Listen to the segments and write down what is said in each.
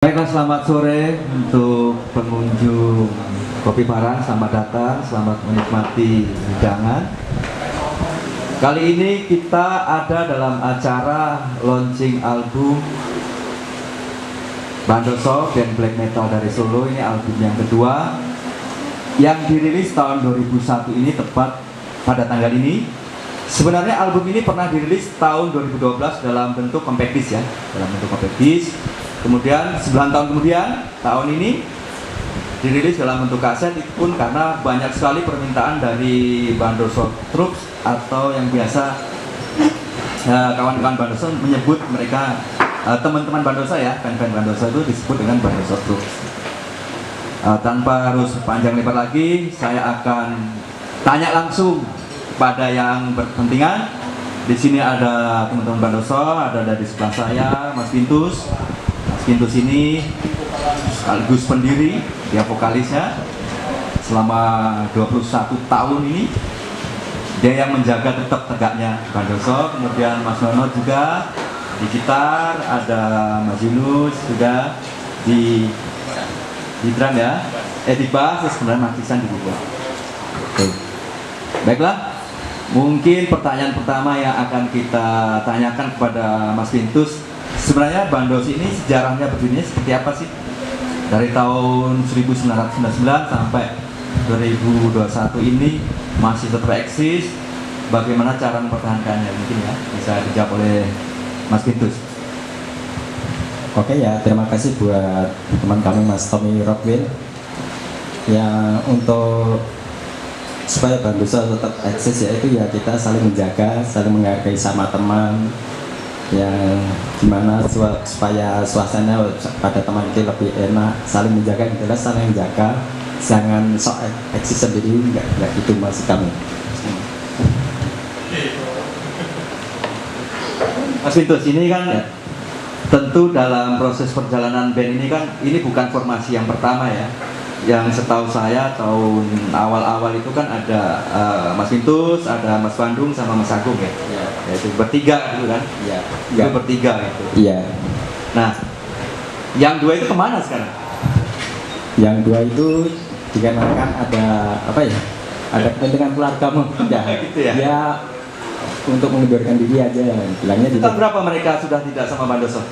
Baiklah, selamat sore untuk pengunjung Kopi Parang, selamat datang, selamat menikmati hidangan. Kali ini kita ada dalam acara launching album Bandoso band black metal dari Solo. Ini album yang kedua yang dirilis tahun 2001 ini, tepat pada tanggal ini. Sebenarnya album ini pernah dirilis tahun 2012 dalam bentuk compact disc ya, dalam bentuk compact disc. Kemudian 9 tahun kemudian, tahun ini dirilis dalam bentuk kaset. Itu pun karena banyak sekali permintaan dari Bandoso Troops, atau yang biasa kawan-kawan Bandoso menyebut mereka, teman-teman Bandoso ya, fan-fan Bandoso itu disebut dengan Bandoso Troops. Tanpa harus panjang lebar lagi, saya akan tanya langsung pada yang berkepentingan. Di sini ada teman-teman Bandoso, ada dari sebelah saya Mas Pintus. Mas Pintus ini sekaligus pendiri, dia vokalisnya selama 21 tahun ini. Dia yang menjaga tetap tegaknya Bandoso. Kemudian Mas Nono juga di gitar, ada Mas Yunus juga di drum ya, di bass, sebenarnya Mas Isan di keyboard. Baiklah. Mungkin pertanyaan pertama yang akan kita tanyakan kepada Mas Pintus, sebenarnya Bandoso ini sejarahnya berdirinya seperti apa sih? Dari tahun 1999 sampai 2021 ini masih tetap eksis. Bagaimana cara mempertahankannya? Mungkin ya bisa dijawab oleh Mas Pintus. Oke ya, terima kasih buat teman kami Mas Tommy Rockwell yang untuk supaya Bandoso tetap eksis, yaitu ya kita saling menjaga, saling menghargai sama teman, yang dimana supaya suasana pada teman kita lebih enak, saling menjaga, jelas saling menjaga, jangan sok eksis sendiri, enggak gitu masih kami. Mas Pintus, ini kan ya, tentu dalam proses perjalanan band ini kan, ini bukan formasi yang pertama ya. Yang setahu saya tahun awal-awal itu kan ada Mas Pintus, ada Mas Bandung sama Mas Agung ya. Iya. Ya itu bertiga dulu kan? Iya. Itu bertiga itu. Iya. Nah, yang dua itu kemana sekarang? Yang dua itu dikarenakan ada apa ya? Ada kepentingan keluarga ya. Gitu ya? Ya untuk mengundurkan diri aja, bilangnya Tahun berapa mereka sudah tidak sama Bandoso?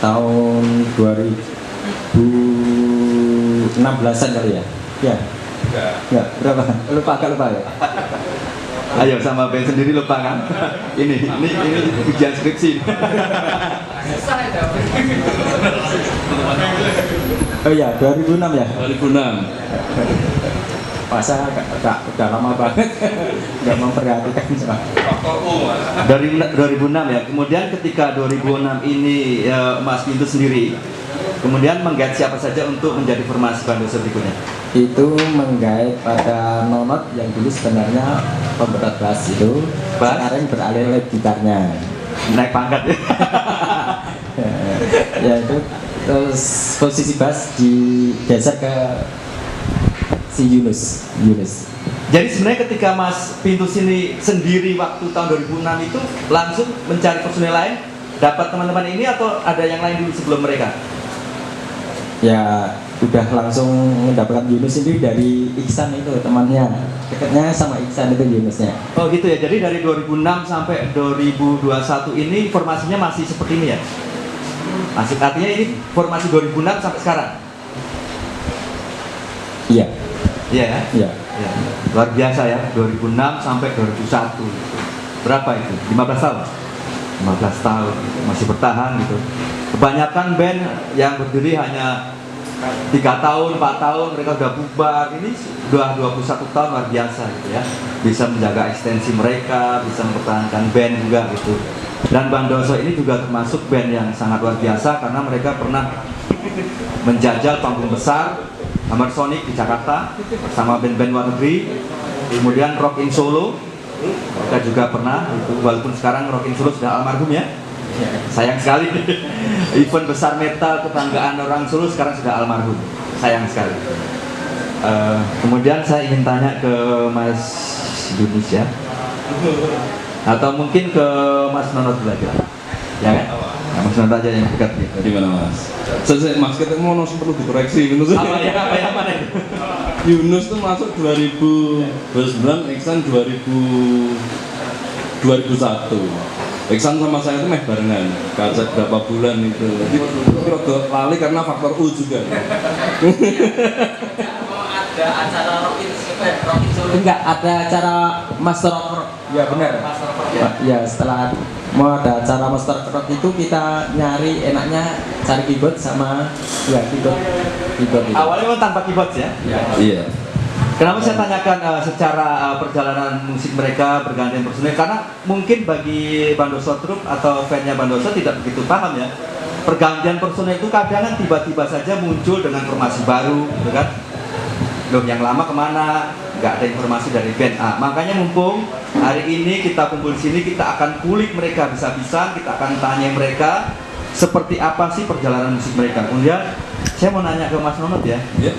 Tahun 2016an kali ya? Ya. Enggak, berapa? Agak lupa ya. Ayo, sama band sendiri lupa kan? ini ujian skripsi. Oh ya, 2006 ya? 2006. Masa udah lama banget nggak memperhatikan soal. Dari 2006 ya. Kemudian ketika 2006 ini Mas Pintus sendiri kemudian menggait siapa saja untuk menjadi formasi Bandoso berikutnya? Itu menggait pada Nonot yang dulu sebenarnya pemberat bass itu, sekarang beralih ke gitarnya. Naik pangkat ya? Ya itu, terus posisi bass digeser ke si Yunus. Jadi sebenarnya ketika Mas Pintus ini sendiri waktu tahun 2006 itu langsung mencari personil lain, dapat teman-teman ini atau ada yang lain dulu sebelum mereka? Ya udah langsung mendapatkan Yunus itu dari Iksan, itu temannya, dekatnya sama Iksan itu Yunusnya. Oh gitu ya, jadi dari 2006 sampai 2021 ini formasinya masih seperti ini ya? Masih, artinya ini formasi 2006 sampai sekarang? Iya. Iya ya? Iya. Ya. Luar biasa ya, 2006 sampai 2001. Berapa itu? 15 tahun? 15 tahun, masih bertahan gitu. Kebanyakan band yang berdiri hanya 3 tahun, 4 tahun, mereka udah bubar. Ini sudah 21 tahun, luar biasa gitu ya. Bisa menjaga ekstensi mereka, bisa mempertahankan band juga gitu. Dan Bandoso ini juga termasuk band yang sangat luar biasa karena mereka pernah menjajal panggung besar Hammer Sonic di Jakarta bersama band-band luar negeri. Kemudian Rock in Solo mereka juga pernah itu, walaupun sekarang Rock in Solo sudah almarhum ya. Sayang sekali. Event besar metal kebanggaan orang Solo sekarang sudah almarhum. Sayang sekali. Kemudian saya ingin tanya ke Mas Yunus ya, atau mungkin ke Mas Nono dulu aja. Ya kan? Mas Nono aja yang dekat gitu. Gimana Mas? Mas kita mau perlu dikoreksi Yunus. Apa yang mana itu? Yunus tuh masuk 2009, Iksan 2001. Iksan sama saya itu barengan, kaca berapa bulan itu. Jadi rada lali karena faktor U juga. Ada acara enggak ada acara Master of Rock. Ya benar. Master of Rock Ya setelah mau ada acara Master Rock itu kita nyari enaknya cari keyboard sama ya keyboard itu. Awalnya memang tanpa keyboard ya? Iya. Kenapa saya tanyakan secara perjalanan musik mereka bergantian personil? Karena mungkin bagi Bandoso Troupe atau fan-nya Bandoso tidak begitu paham ya. Pergantian personil itu kadang kan tiba-tiba saja muncul dengan formasi baru, gitu kan? Loh, yang lama kemana? Nggak ada informasi dari band A. Makanya mumpung hari ini kita kumpul di sini, kita akan kulik mereka bisa-bisa, kita akan tanya mereka seperti apa sih perjalanan musik mereka. Kemudian saya mau nanya ke Mas Nonot ya. Iya.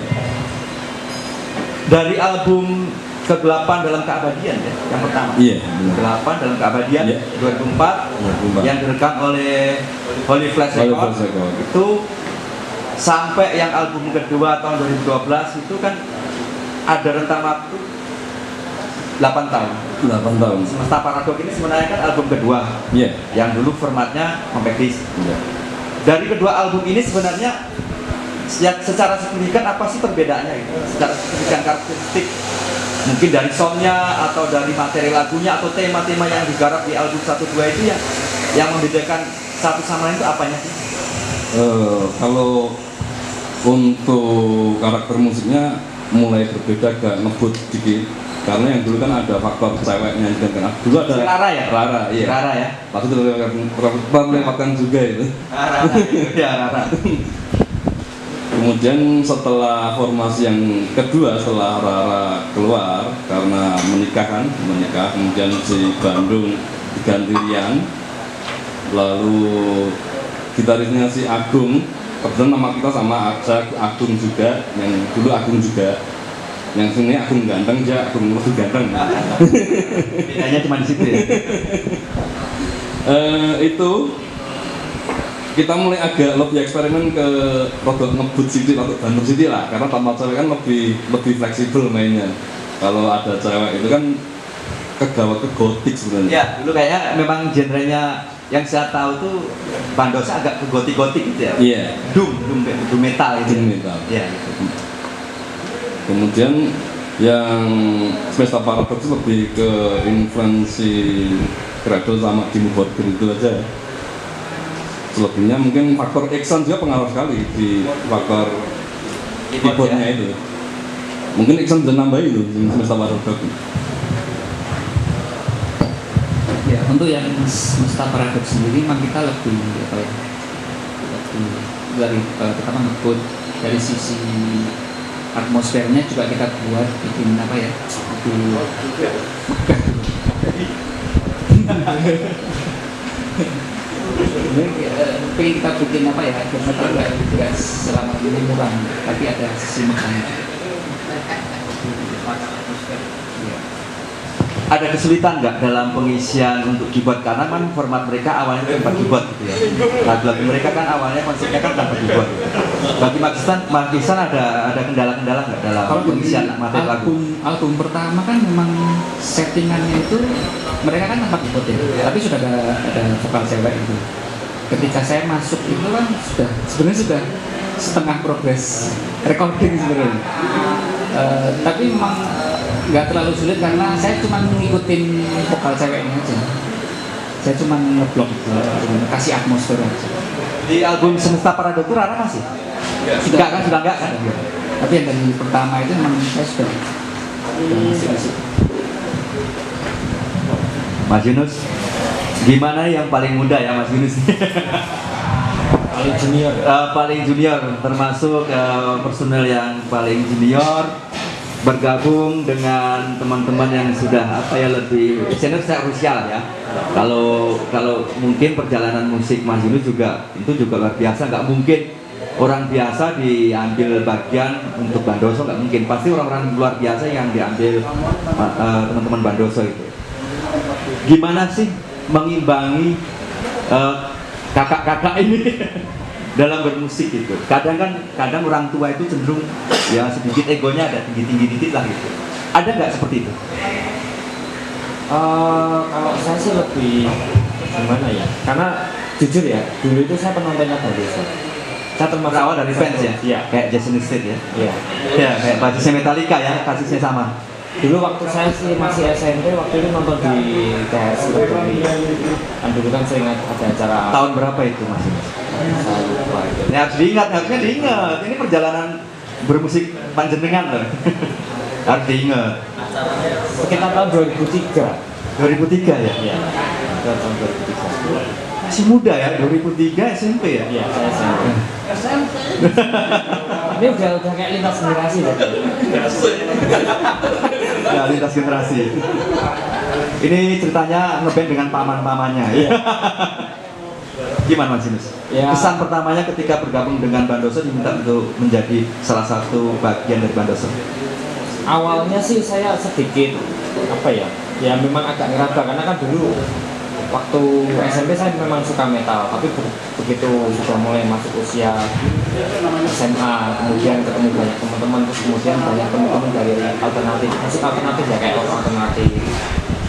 Dari album ke-8 dalam keabadian ya, yang pertama. Iya, benar. 8 dalam keabadian, Iya. 2004, 2004. yang direkam oleh Holy Flash Holy Records. Flash Records. Itu sampai yang album kedua tahun 2012 itu kan ada rentang waktu 8 tahun. 8 tahun. Semesta Paradok ini sebenarnya kan album kedua, Iya. yang dulu formatnya compact disc. Iya. Dari kedua album ini sebenarnya ya, secara signifikan apa sih perbedaannya itu? Secara signifikan karakteristik mungkin dari soundnya atau dari materi lagunya atau tema-tema yang digarap di album 1-2 itu yang membedakan satu sama lain itu apanya sih? Kalau untuk karakter musiknya mulai berbeda, agak ngebut dikit karena yang dulu kan ada faktor ceweknya juga kan. Dulu ada Si Rara ya? Rara, iya. Rara ya? Pasti terlewatkan juga itu. Rara, ya Rara. Kemudian setelah formasi yang kedua, setelah Rara keluar karena menikah, kemudian si Bandung diganti Rian, lalu gitarisnya si Agung, kebetulan nama kita sama saya Agung juga, yang dulu Agung juga, yang sini Agung ganteng aja, Agung lebih ganteng. Bedanya cuma di situ ya. Itu kita mulai agak lebih eksperimen ke produk ngebut City atau Bandung City lah, karena tanpa cewek kan lebih fleksibel mainnya. Kalau ada cewek itu kan kegawa ke gotik sebenarnya. Ya, dulu kayaknya memang genrenya yang saya tahu tuh Bandosa agak ke gotik-gotik gitu ya. Iya. Doom metal itu. Doom metal. Iya. Gitu. Kemudian yang Semesta Paradox lebih ke influensi Cradle sama Dimmu Borgir itu aja. Selebihnya mungkin faktor Iksan juga pengaruh sekali di faktor keyboardnya ya. itu. Mungkin Iksan bisa nambahin itu Semesta Paradox. Ya, untuk yang Semesta Paradox sendiri memang kita lebih apa ya? Lebih dari kita mengebut dari sisi atmosfernya juga kita buat bikin apa ya? Lebih pengen kita bikin apa ya? Agar tidak selama ini murah, tapi ada sisi megahnya. Ada kesulitan nggak dalam pengisian untuk keyboard karena kan format mereka awalnya tanpa keyboard gitu ya. Lagu-lagu mereka kan awalnya konsepnya kan tanpa keyboard. Bagi Mas Ihsan ada kendala-kendala nggak dalam pengisian materi lagu? Album pertama kan memang settingannya itu mereka kan tanpa keyboard ya, tapi sudah ada vokal cewek itu. Ketika saya masuk itu kan sebenarnya sudah setengah progres recording sebenarnya. Tapi memang nggak terlalu sulit karena saya cuma ngikutin vokal ceweknya aja. Saya cuma ngeblok kasih atmosfer aja. Di album Semesta Paradox itu Rara masih? Sudah enggak kan? Tapi yang dari pertama itu memang saya sudah masih. Mas Yunus, gimana yang paling muda ya Mas Yunus? Paling junior. Paling junior, termasuk personel yang paling junior bergabung dengan teman-teman yang sudah apa ya lebih senior secara usia lah ya. Kalau mungkin perjalanan musik Mas Yunus juga itu juga luar biasa, nggak mungkin orang biasa diambil bagian untuk Bandoso, nggak mungkin, pasti orang-orang luar biasa yang diambil teman-teman Bandoso itu. Gimana sih mengimbangi kakak-kakak ini dalam bermusik gitu. Kadang orang tua itu cenderung ya sedikit egonya ada tinggi-tinggi dikit lah gitu. Ada nggak seperti itu? Kalau saya sih lebih gimana ya? Karena jujur ya, dulu itu saya penontonnya Bandosa. Saya termasuk Berawal dari fans ya? Iya. Kayak Jason Newsted ya? Iya. Ya, kayak basisnya Metallica ya, kasusnya sama. Dulu waktu saya sih masih SMP, waktu itu nonton di THS Leboni. Kan dulu kan sering ada acara. Tahun berapa itu Mas? Saya lupa itu. Ini harus diingat, harusnya diingat. Ini perjalanan bermusik panjenengan loh. Harus diingat. Sekitar tahun 2003. 2003 ya? Iya. Sekitar tahun 2003. Masih muda ya, 2003 SMP ya? Iya, saya SMP. Ini udah kayak lintas generasi ya. Ya, lintas generasi. Ini ceritanya ngeband dengan paman-pamannya ya? Gimana Mas Sinus? Ya. Kesan pertamanya ketika bergabung dengan Bandosa diminta untuk menjadi salah satu bagian dari Bandosa. Awalnya sih saya sedikit apa ya? Ya memang agak ngeraba karena kan dulu waktu SMP saya memang suka metal, tapi begitu sudah mulai masuk usia SMA, kemudian ketemu banyak teman-teman, terus kemudian banyak teman-teman dari alternatif, musik alternatif ya kayak rock alternatif.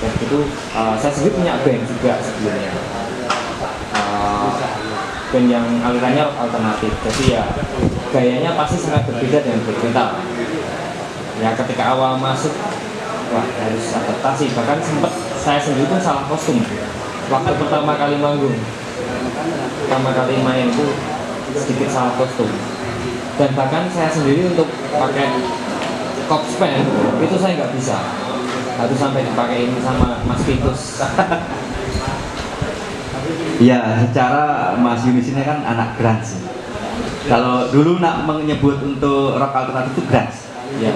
Dan itu saya sendiri punya band juga sebelumnya. Band yang alirannya rock alternatif, jadi ya gayanya pasti sangat berbeda dengan black metal. Ya ketika awal masuk, wah harus adaptasi, bahkan sempat saya sendiri pun salah kostum waktu pertama kali manggung, pertama kali main itu sedikit salah kostum, dan bahkan saya sendiri untuk pakai corpse paint itu saya nggak bisa, harus sampai dipakein sama Mas Titus. Ya, secara Mas Yunis ini kan anak grunge. Kalau dulu nak menyebut untuk rock alternatif itu grunge. Ya.